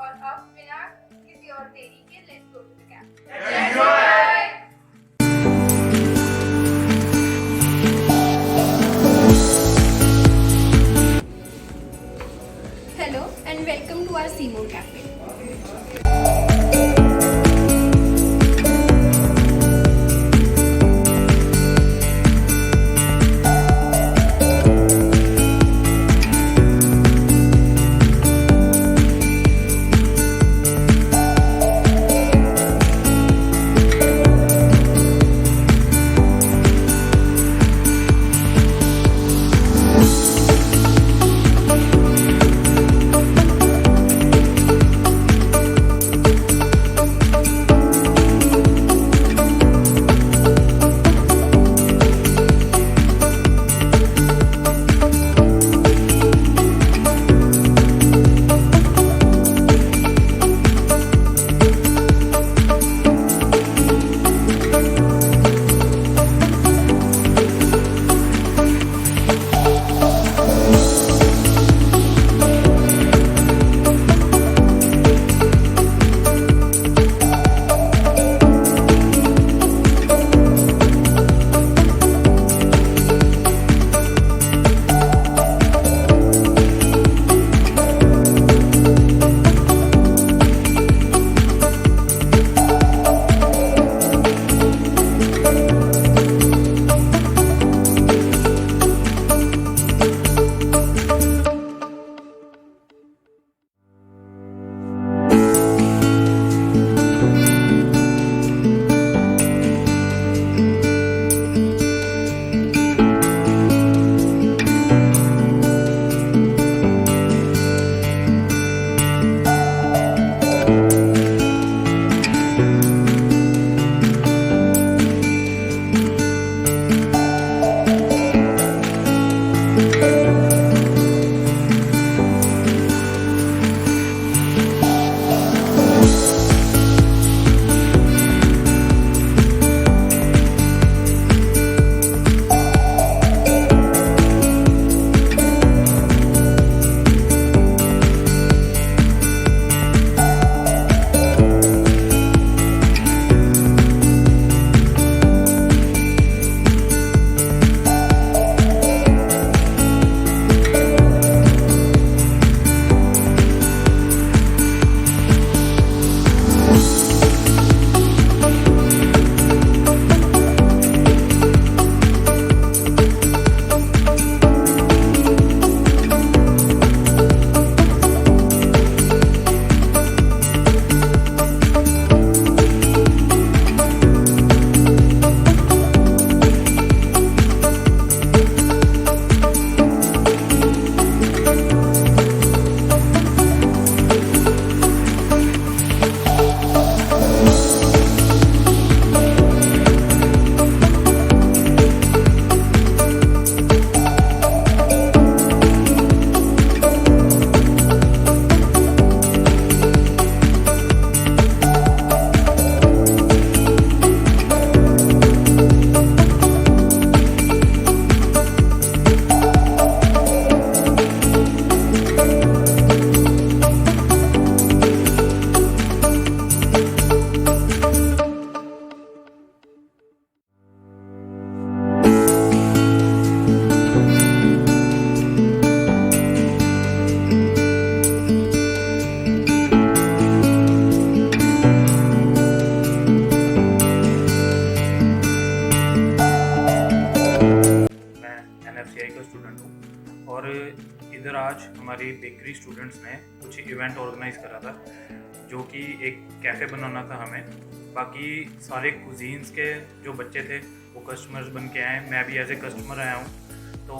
और अब बिना किसी और देरी के let's go to the camp. Hello and welcome to our Seymour Cafe. NFCI का स्टूडेंट हूँ और इधर आज हमारी बेकरी स्टूडेंट्स ने कुछ इवेंट ऑर्गेनाइज करा था, जो कि एक कैफ़े बनाना था हमें। बाकी सारे कुजीन्स के जो बच्चे थे वो कस्टमर्स बन के आए, मैं भी एज ए कस्टमर आया हूँ। तो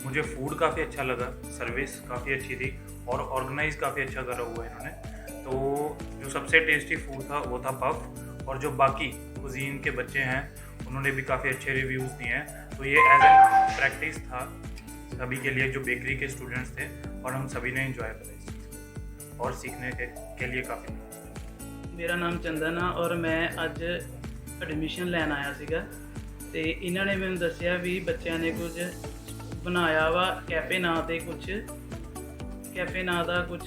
मुझे फूड काफ़ी अच्छा लगा, सर्विस काफ़ी अच्छी थी और ऑर्गेनाइज काफ़ी अच्छा करा हुआ है इन्होंने। तो जो सबसे टेस्टी फूड था वो था पफ, और जो बाकी कुजीन के बच्चे हैं उन्होंने भी काफ़ी अच्छे रिव्यूज़ दिए हैं। तो ये एज ए प्रैक्टिस था सभी के लिए जो बेकरी के स्टूडेंट्स थे, और हम सभी ने एंजॉय करा इस चीज़ और सीखने के लिए काफ़ी। मेरा नाम चंदन आ और मैं अज एडमिशन लैन आया सीगा ते इन्हों ने मैंने दसिया भी बच्चों ने कुछ बनाया वा कैफे नाँ का कुछ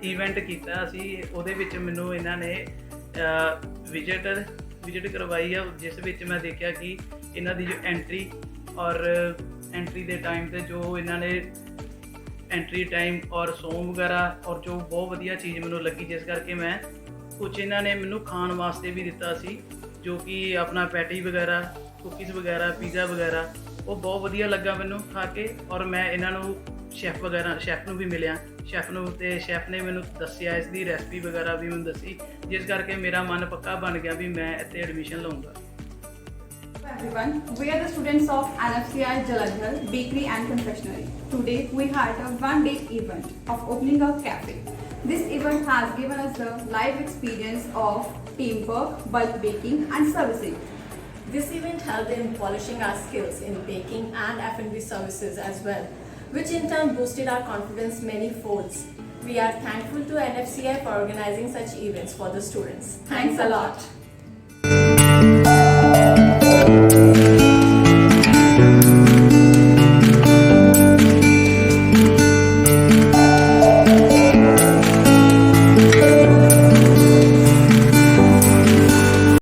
ਇਵੈਂਟ ਕੀਤਾ ਅਸੀਂ, ਉਹਦੇ ਵਿੱਚ ਮੈਨੂੰ ਇਹਨਾਂ ਨੇ ਵਿਜ਼ਿਟ ਕਰਵਾਈ ਆ, ਜਿਸ ਵਿੱਚ ਮੈਂ ਦੇਖਿਆ ਕਿ ਇਹਨਾਂ ਦੀ ਜੋ ਐਂਟਰੀ ਦੇ ਟਾਈਮ ਤੇ ਜੋ ਇਹਨਾਂ ਨੇ ਐਂਟਰੀ ਟਾਈਮ ਔਰ ਸੌਂਗ ਵਗੈਰਾ ਔਰ ਜੋ ਬਹੁਤ ਵਧੀਆ ਚੀਜ਼ ਮੈਨੂੰ ਲੱਗੀ, ਜਿਸ ਕਰਕੇ ਮੈਂ ਕੁਝ ਇਹਨਾਂ ਨੇ ਮੈਨੂੰ ਖਾਣ ਵਾਸਤੇ ਵੀ ਦਿੱਤਾ ਸੀ, ਜੋ ਕਿ ਆਪਣਾ ਪੈਟੀ ਵਗੈਰਾ, ਕੁਕੀਜ਼ ਵਗੈਰਾ, ਪੀਜ਼ਾ ਵਗੈਰਾ, ਉਹ ਬਹੁਤ ਵਧੀਆ ਲੱਗਾ ਮੈਨੂੰ ਖਾ ਕੇ। ਔਰ ਮੈਂ ਇਹਨਾਂ ਨੂੰ ਸ਼ੈਫ ਨੂੰ ਵੀ ਮਿਲਿਆ, ਸ਼ੈਫ ਨੇ ਮੈਨੂੰ ਦੱਸਿਆ ਇਸ ਦੀ ਰੈਸਪੀ ਵਗੈਰਾ ਵੀ ਮੈਨੂੰ ਦੱਸੀ, ਜਿਸ ਕਰਕੇ ਮੇਰਾ ਮਨ ਪੱਕਾ ਬਣ ਗਿਆ ਵੀ ਮੈਂ ਇੱਥੇ ਐਡਮਿਸ਼ਨ ਲਵਾਂਗਾ। Everyone, we are the students of NFCI Jalandhar Bakery and Confectionery. Today we had a one-day event of opening a cafe. This event has given us the live experience of teamwork, bulk baking and servicing. This event helped in polishing our skills in baking and F&B services as well, which in turn boosted our confidence many folds. We are thankful to NFCI for organizing such events for the students. Thanks a lot.